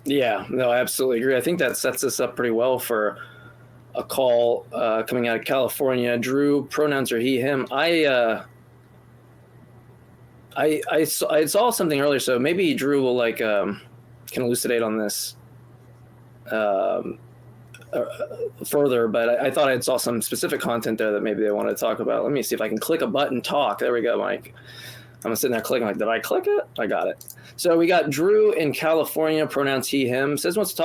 Yeah, no, I absolutely agree. I think that sets us up pretty well for a call coming out of California. Drew, pronouns are he, him. I saw something earlier, so maybe Drew will can elucidate on this further. But I thought I saw some specific content there that maybe they wanted to talk about. Let me see if I can click a button. Talk. There we go, Mike. I'm sitting there clicking like, did I click it? I got it. So we got Drew in California, pronouns he, him. Says wanting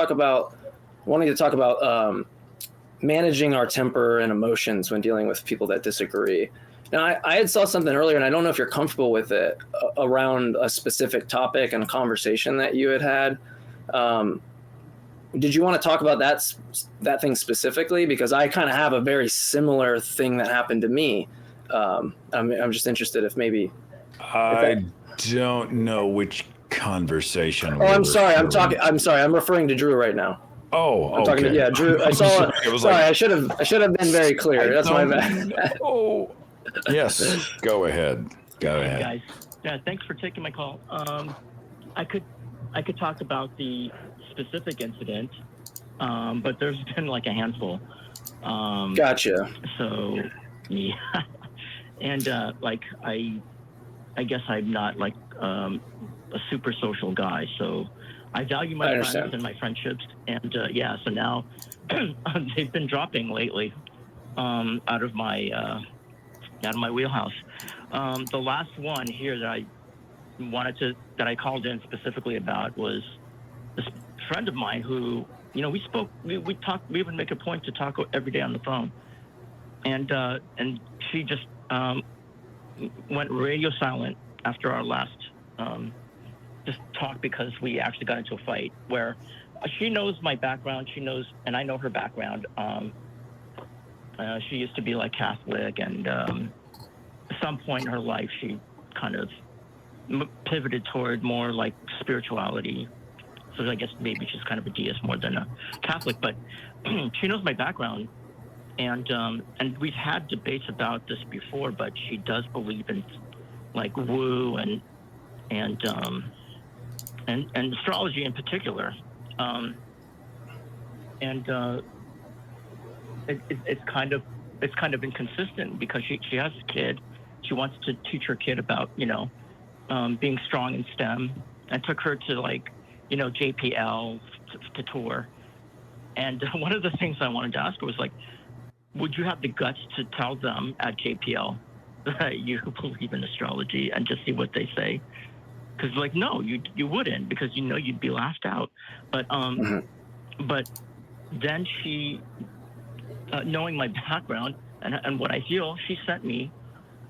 to talk about managing our temper and emotions when dealing with people that disagree. Now, I had saw something earlier, and I don't know if you're comfortable with it, around a specific topic and a conversation that you had. Did you want to talk about that thing specifically? Because I kind of have a very similar thing that happened to me. I'm just interested if maybe. I don't know which conversation. Oh, I'm sorry. I'm sorry. I'm referring to Drew right now. Oh, I'm talking to Drew. I saw it. Sorry, I should have been very clear. That's my bad. Oh, yes. Go ahead. Hey guys. Yeah, thanks for taking my call. I could talk about the specific incident, but there's been like a handful. Gotcha. So yeah, and I guess I'm not like a super social guy, so I value my friends and my friendships, and so now they've been dropping lately out of my wheelhouse. The last one here that I called in specifically about was this friend of mine who, we spoke, we talked, we would make a point to talk every day on the phone, and she just went radio silent after our last just talk, because we actually got into a fight where she knows my background, and I know her background. She used to be like Catholic, and at some point in her life, she kind of pivoted toward more like spirituality. So I guess maybe she's kind of a deist more than a Catholic, but she knows my background, and we've had debates about this before. But she does believe in like woo and astrology in particular, it's kind of inconsistent, because she has a kid. She wants to teach her kid about being strong in STEM, and took her to JPL to tour. And one of the things I wanted to ask her was like, would you have the guts to tell them at JPL that you believe in astrology and just see what they say? Because no, you wouldn't, because you'd be laughed out. But but then she, knowing my background and what I feel, she sent me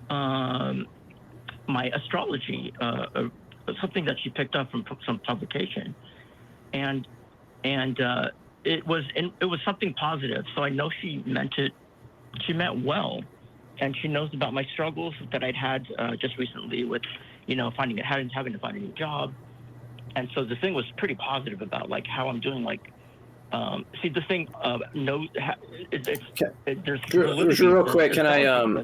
my astrology, something that she picked up from some publication, and it was something positive. So I know she meant it. She meant well, and she knows about my struggles that I'd had just recently with having to find a new job. And so the thing was pretty positive about like how I'm doing. Like, see, the thing there's real quick. Can I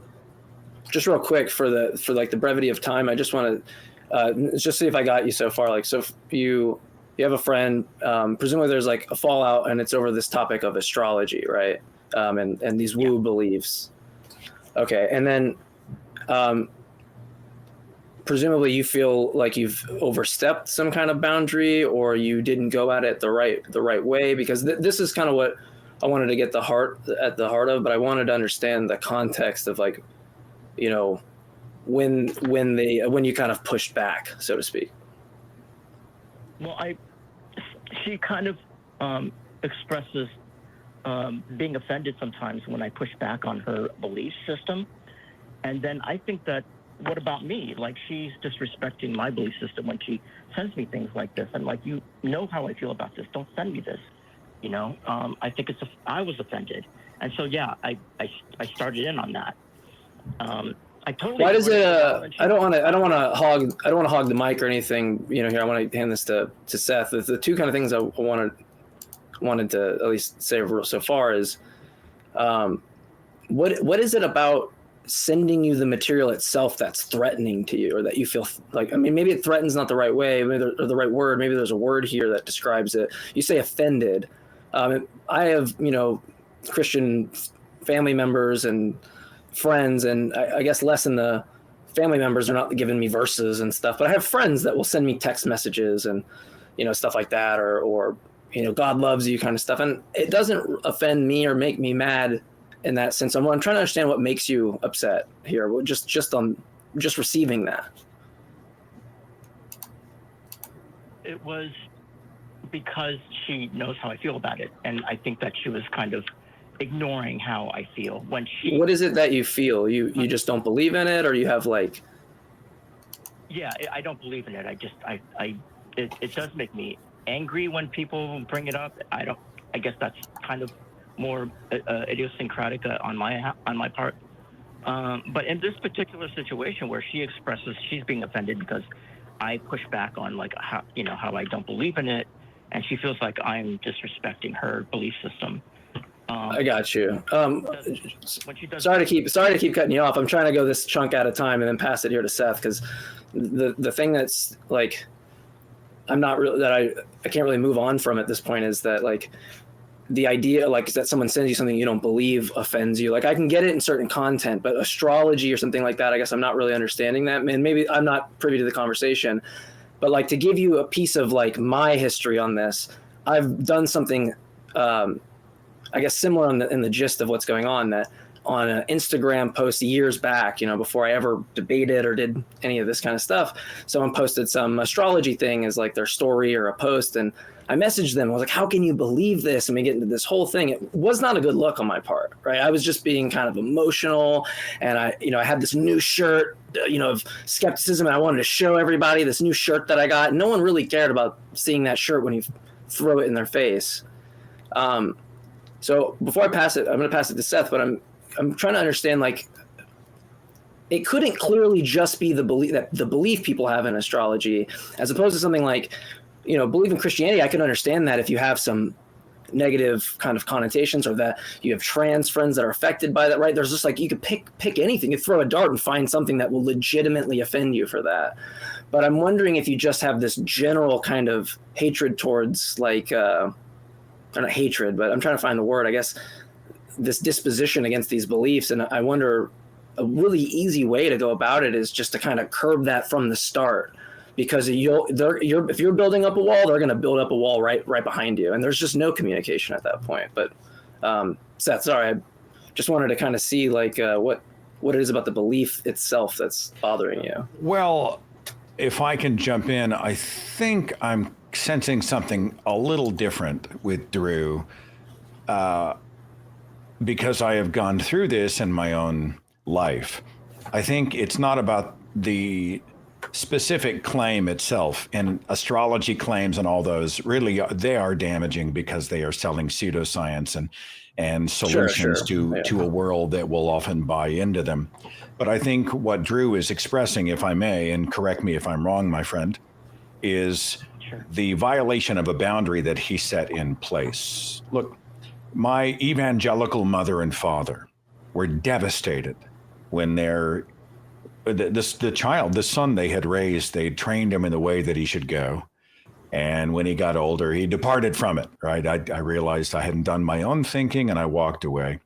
just real quick for the brevity of time? I just want to just see if I got you so far. Like, so if you have a friend, presumably there's like a fallout, and it's over this topic of astrology, right? And these woo beliefs. Okay, and then presumably you feel like you've overstepped some kind of boundary, or you didn't go at it the right way, because this is kind of what I wanted to get at the heart of, but I wanted to understand the context of like, when you kind of pushed back, so to speak. Well, she kind of expresses being offended sometimes when I push back on her belief system. And then I think that, what about me? Like, she's disrespecting my belief system when she sends me things like this. And like, how I feel about this. Don't send me this. I think I was offended. And so, yeah, I started in on that. I totally. Why does it? I don't want to hog the mic or anything. Here, I want to hand this to Seth. The two kind of things I wanted to at least say so far is, what is it about sending you the material itself that's threatening to you, or that you feel like, I mean, maybe it threatens not the right way, maybe or the right word, maybe there's a word here that describes it. You say offended. I have, Christian family members and friends, and I guess less in the family members are not giving me verses and stuff, but I have friends that will send me text messages and, stuff like that, or God loves you kind of stuff. And it doesn't offend me or make me mad in that sense. I'm trying to understand what makes you upset here. Just receiving that. It was because she knows how I feel about it. And I think that she was kind of ignoring how I feel when she... What is it that you feel? You just don't believe in it, or you have like... Yeah, I don't believe in it. It does make me angry when people bring it up. I guess that's kind of more idiosyncratic on my part. But in this particular situation where she expresses she's being offended because I push back on like how I don't believe in it, and she feels like I'm disrespecting her belief system. I got you. Sorry to keep cutting you off. I'm trying to go this chunk at a time and then pass it here to Seth, because the thing that's like I'm not really that I can't really move on from at this point is that like the idea like that someone sends you something you don't believe offends you. Like I can get it in certain content, but astrology or something like that, I guess I'm not really understanding that. And maybe I'm not privy to the conversation, but like to give you a piece of like my history on this, I've done something I guess similar in the gist of what's going on, that on an Instagram post years back, before I ever debated or did any of this kind of stuff, someone posted some astrology thing as like their story or a post. And I messaged them. I was like, how can you believe this? And we get into this whole thing. It was not a good look on my part, right? I was just being kind of emotional. And I had this new shirt, of skepticism. And I wanted to show everybody this new shirt that I got. No one really cared about seeing that shirt when you throw it in their face. So before I pass it, I'm going to pass it to Seth, but I'm trying to understand, like, it couldn't clearly just be the belief people have in astrology, as opposed to something like, believe in Christianity. I can understand that if you have some negative kind of connotations, or that you have trans friends that are affected by that, right? There's just like, you could pick anything, you throw a dart and find something that will legitimately offend you for that. But I'm wondering if you just have this general kind of hatred towards like, or not hatred, but I'm trying to find the word, I guess, this disposition against these beliefs. And I wonder a really easy way to go about it is just to kind of curb that from the start, because if you're building up a wall, they're going to build up a wall right behind you. And there's just no communication at that point. But Seth, sorry, I just wanted to kind of see like what it is about the belief itself that's bothering you. Well, if I can jump in, I think I'm sensing something a little different with Drew, because I have gone through this in my own life. I think it's not about the specific claim itself, and astrology claims and all those really they are damaging because they are selling pseudoscience and solutions to a world that will often buy into them. But I think what Drew is expressing, if I may, and correct me if I'm wrong, my friend, is the violation of a boundary that he set in place. Look, my evangelical mother and father were devastated when the son they had raised, they trained him in the way that he should go. And when he got older, he departed from it, right? I realized I hadn't done my own thinking, and I walked away.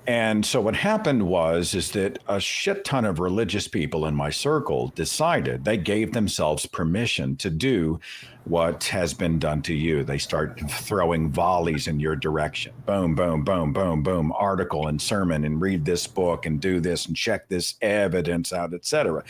And so what happened is that a shit ton of religious people in my circle decided, they gave themselves permission to do what has been done to you. They start throwing volleys in your direction. Boom, boom, boom, boom, boom, article and sermon, and read this book and do this and check this evidence out, etc.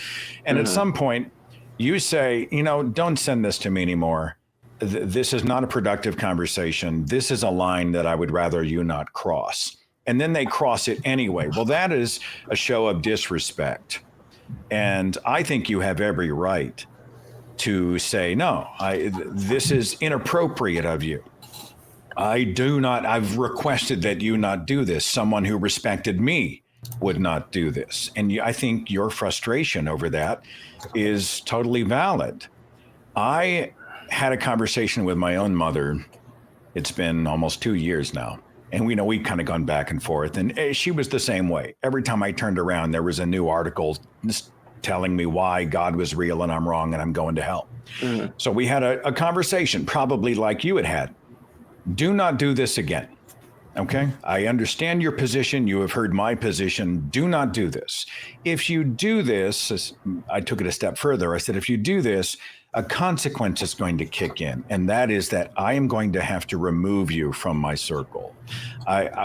And at some point you say, don't send this to me anymore. This is not a productive conversation. This is a line that I would rather you not cross. And then they cross it anyway. Well, that is a show of disrespect. And I think you have every right to say, no, this is inappropriate of you. I've requested that you not do this. Someone who respected me would not do this. And I think your frustration over that is totally valid. I had a conversation with my own mother. It's been almost 2 years now. And we kind of gone back and forth. And she was the same way. Every time I turned around, there was a new article just telling me why God was real and I'm wrong and I'm going to hell. Mm-hmm. So we had a conversation, probably like you had. Do not do this again. Okay, I understand your position. You have heard my position. Do not do this. If you do this, I took it a step further. I said, if you do this, a consequence is going to kick in. And that is that I am going to have to remove you from my circle.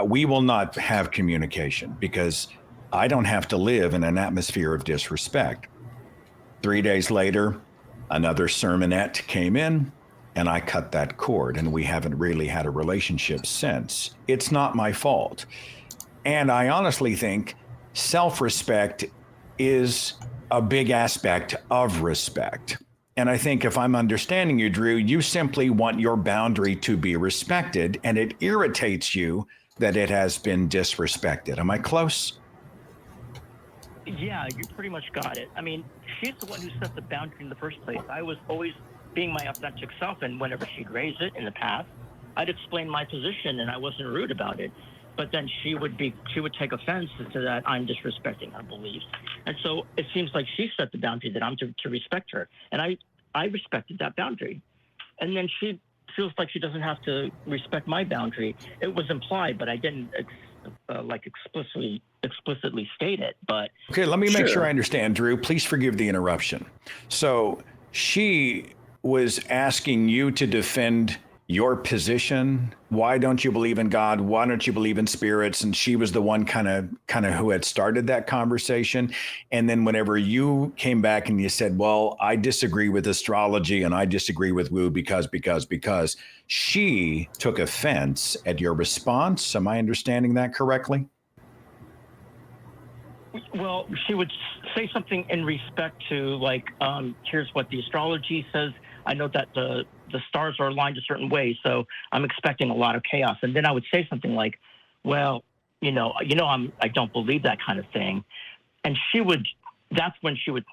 We will not have communication because I don't have to live in an atmosphere of disrespect. 3 days later, another sermonette came in. And I cut that cord, and we haven't really had a relationship since. It's not my fault. And I honestly think self-respect is a big aspect of respect. And I think if I'm understanding you, Drew, you simply want your boundary to be respected, and it irritates you that it has been disrespected. Am I close? Yeah, you pretty much got it. I mean, she's the one who set the boundary in the first place. I was always being my authentic self, and whenever she'd raise it in the past, I'd explain my position, and I wasn't rude about it. But then she would take offense to that I'm disrespecting her beliefs, and so it seems like she set the boundary that I'm to respect her, and I respected that boundary, and then she feels like she doesn't have to respect my boundary. It was implied, but I didn't explicitly state it. But okay, let me make sure I understand, Drew. Please forgive the interruption. So she was asking you to defend your position. Why don't you believe in God? Why don't you believe in spirits? And she was the one kind of who had started that conversation. And then whenever you came back and you said, well, I disagree with astrology and I disagree with woo because she took offense at your response. Am I understanding that correctly? Well, she would say something in respect to here's what the astrology says. I know that the stars are aligned a certain way, so I'm expecting a lot of chaos. And then I would say something like, well, I don't believe that kind of thing. And that's when she would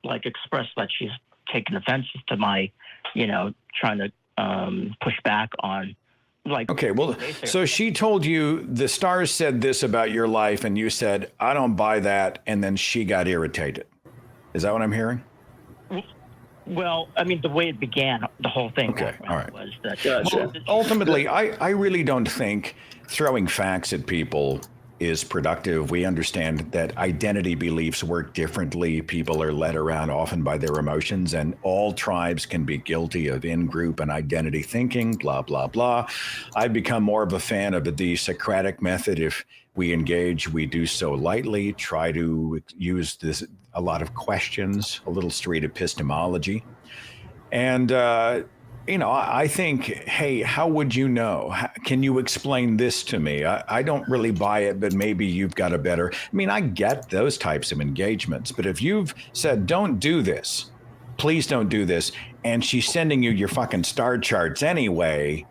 express that she's taken offense to my, trying to push back on okay, well, so she told you the stars said this about your life and you said, I don't buy that. And then she got irritated. Is that what I'm hearing? Well, I mean, the way it began, the whole thing okay, all right. was that. Well, ultimately, I really don't think throwing facts at people is productive. We understand that identity beliefs work differently. People are led around often by their emotions, and all tribes can be guilty of in-group and identity thinking, blah, blah, blah. I've become more of a fan of the Socratic method. If we engage, we do so lightly, try to use a lot of questions, a little straight epistemology. And, I think, hey, how would you know? Can you explain this to me? I don't really buy it, but maybe you've got a better. I mean, I get those types of engagements, but if you've said, don't do this, please don't do this, and she's sending you your fucking star charts anyway,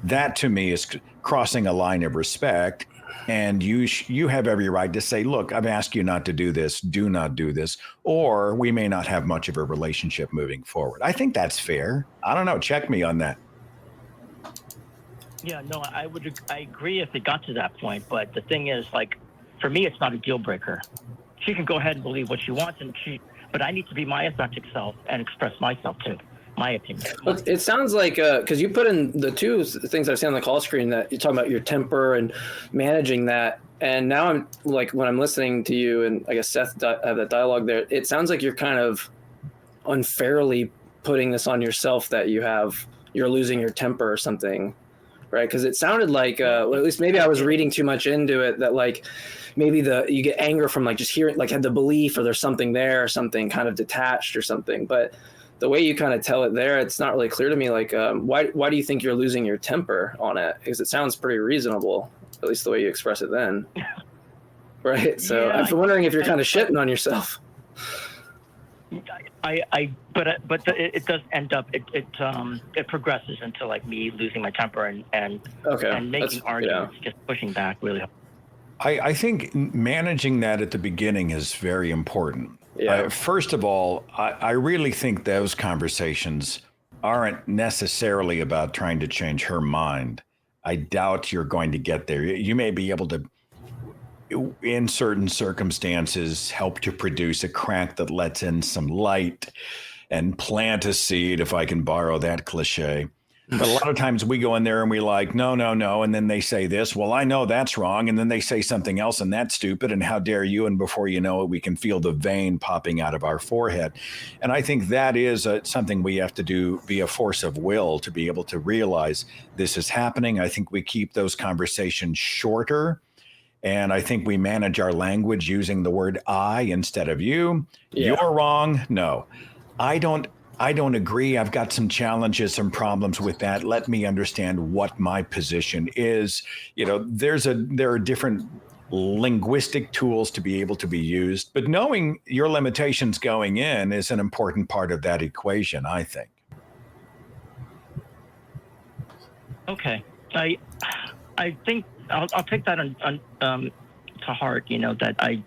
that to me is crossing a line of respect. And you have every right to say, look, I've asked you not to do this. Do not do this. Or we may not have much of a relationship moving forward. I think that's fair. I don't know. Check me on that. Yeah, no, I agree if it got to that point. But the thing is, for me, it's not a deal breaker. She can go ahead and believe what she wants, but I need to be my authentic self and express myself too. My opinion. Well, it sounds like because you put in the two things I've seen on the call screen that you're talking about your temper and managing that, and now I'm when I'm listening to you and I guess Seth have that dialogue there, it sounds like you're kind of unfairly putting this on yourself that you're losing your temper or something, right? Because it sounded like well, at least maybe I was reading too much into it that maybe you get anger from just hearing had the belief or there's something there or something kind of detached or something, but the way you kind of tell it there, it's not really clear to me. Why do you think you're losing your temper on it? Because it sounds pretty reasonable, at least the way you express it then. Right. So yeah, I'm wondering if you're kind of shitting on yourself. But it does end up it progresses into me losing my temper and making arguments, just pushing back really hard. I think managing that at the beginning is very important. Yeah. First of all, I really think those conversations aren't necessarily about trying to change her mind. I doubt you're going to get there. You may be able to, in certain circumstances, help to produce a crack that lets in some light and plant a seed, if I can borrow that cliche. But a lot of times we go in there and we like, no, no, no. And then they say this, well, I know that's wrong. And then they say something else and that's stupid. And how dare you? And before you know it, we can feel the vein popping out of our forehead. And I think that is something we have to do, be a force of will to be able to realize this is happening. I think we keep those conversations shorter. And I think we manage our language using the word I instead of you. Yeah. You're wrong. No, I don't agree. I've got some challenges, some problems with that. Let me understand what my position is. You know, there are different linguistic tools to be able to be used, but knowing your limitations going in is an important part of that equation, I think. Okay. I think I'll take that to heart, you know, that I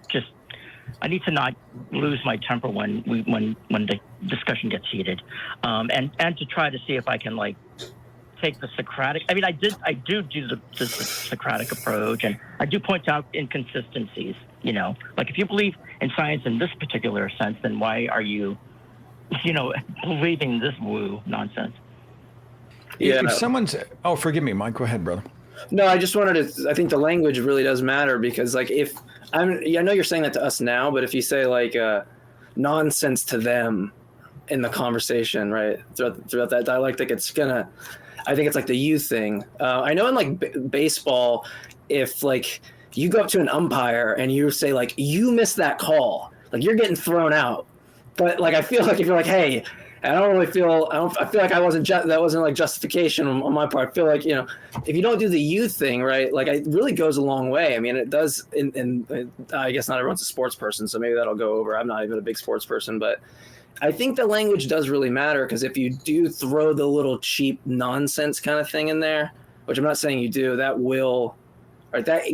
need to not lose my temper when the discussion gets heated, and to try to see if I can like take the Socratic. I mean, I do the Socratic approach, and I do point out inconsistencies. You know, like if you believe in science in this particular sense, then why are you, believing this woo nonsense? Yeah. If someone's, oh, forgive me, Mike. Go ahead, brother. No, I just wanted to. I think the language really does matter because, like, I know you're saying that to us now, but if you say like nonsense to them in the conversation, right, throughout that dialectic, I think it's like the you thing. I know in like baseball, if like you go up to an umpire and you say like you missed that call, like you're getting thrown out. But like I feel like if you're like, hey, I feel like that wasn't like justification on my part. I feel like, if you don't do the you thing, right, like it really goes a long way. I mean, it does. And I guess not everyone's a sports person, so maybe that'll go over. I'm not even a big sports person, but I think the language does really matter because if you do throw the little cheap nonsense kind of thing in there, which I'm not saying you do, that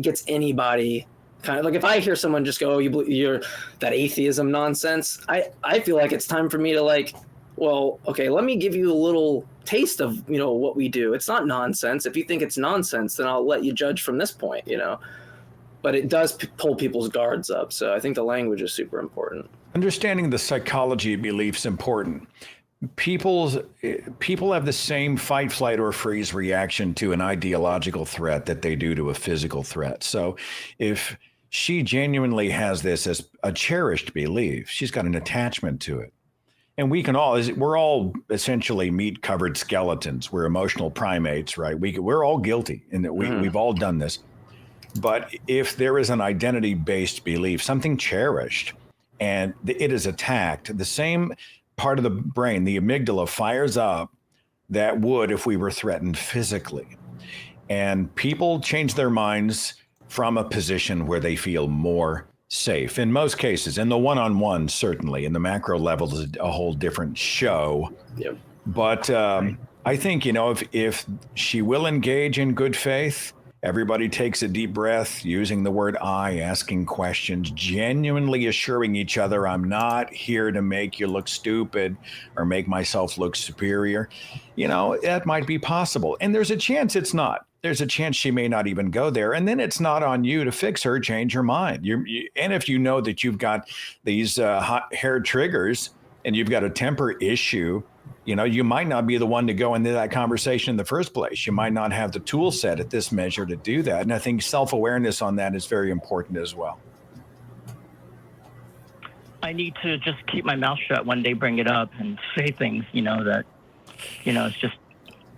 gets anybody kind of like, if I hear someone just go, oh, you're that atheism nonsense. I feel like it's time for me to like, well, okay, let me give you a little taste of, what we do. It's not nonsense. If you think it's nonsense, then I'll let you judge from this point, But it does pull people's guards up. So I think the language is super important. Understanding the psychology of belief is important. People have the same fight, flight, or freeze reaction to an ideological threat that they do to a physical threat. So if she genuinely has this as a cherished belief, she's got an attachment to it. And we're all essentially meat-covered skeletons. We're emotional primates, right? We're all guilty in that we've all done this. But if there is an identity-based belief, something cherished, and it is attacked, the same part of the brain, the amygdala, fires up that would if we were threatened physically. And people change their minds from a position where they feel more safe in most cases. In the one-on-one, certainly. In the macro level is a whole different show. Yep. But I think, if she will engage in good faith, everybody takes a deep breath, using the word I, asking questions, genuinely assuring each other, I'm not here to make you look stupid or make myself look superior. That might be possible. And there's a chance it's not. There's a chance she may not even go there. And then it's not on you to fix her, change her mind. And if you know that you've got these hot hair triggers and you've got a temper issue, you might not be the one to go into that conversation in the first place. You might not have the tool set at this measure to do that. And I think self-awareness on that is very important as well. I need to just keep my mouth shut when they bring it up and say things, that, it's just,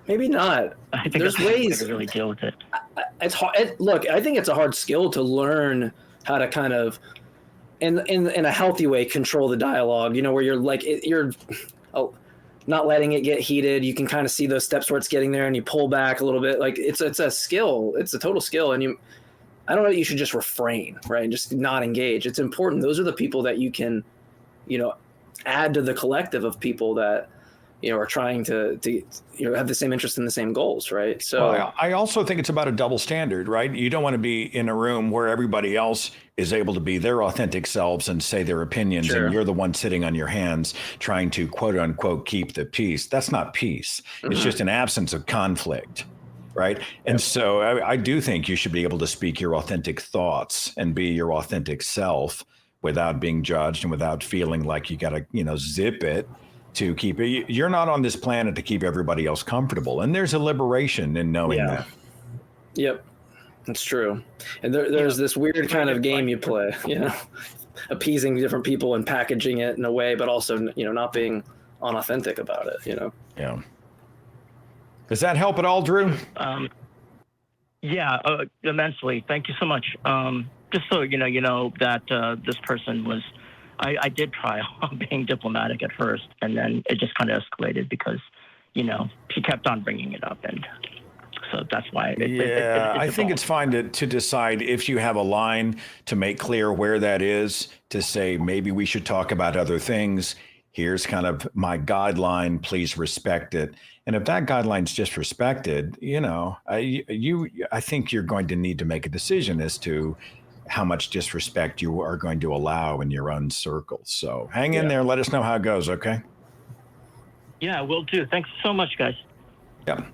maybe not. I think there's ways to really deal with it. It's hard. Look, I think it's a hard skill to learn how to kind of, in a healthy way, control the dialogue. Where you're like you're not letting it get heated. You can kind of see those steps where it's getting there, and you pull back a little bit. Like it's a skill. It's a total skill, and I don't know that you should just refrain, right, and just not engage. It's important. Those are the people that you can, add to the collective of people that, are trying to have the same interest in the same goals, right? So I also think it's about a double standard, right? You don't want to be in a room where everybody else is able to be their authentic selves and say their opinions, sure, and you're the one sitting on your hands trying to, quote unquote, keep the peace. That's not peace. It's just an absence of conflict. Right. And so I do think you should be able to speak your authentic thoughts and be your authentic self without being judged and without feeling like you got to, zip it to keep it. You're not on this planet to keep everybody else comfortable. And there's a liberation in knowing that. Yep. It's true. And there's this weird kind of game you play, appeasing different people and packaging it in a way, but also, not being unauthentic about it, Yeah. Does that help at all, Drew? Yeah, immensely. Thank you so much. Just so you know that this person was, I did try being diplomatic at first, and then it just kind of escalated because, he kept on bringing it up, and so that's why. I think it's fine to decide if you have a line to make clear where that is, to say maybe we should talk about other things. Here's kind of my guideline. Please respect it. And if that guideline's just respected, I think you're going to need to make a decision as to how much disrespect you are going to allow in your own circle. So hang in there. Let us know how it goes. Okay. Yeah, will do. Thanks so much, guys. Yeah.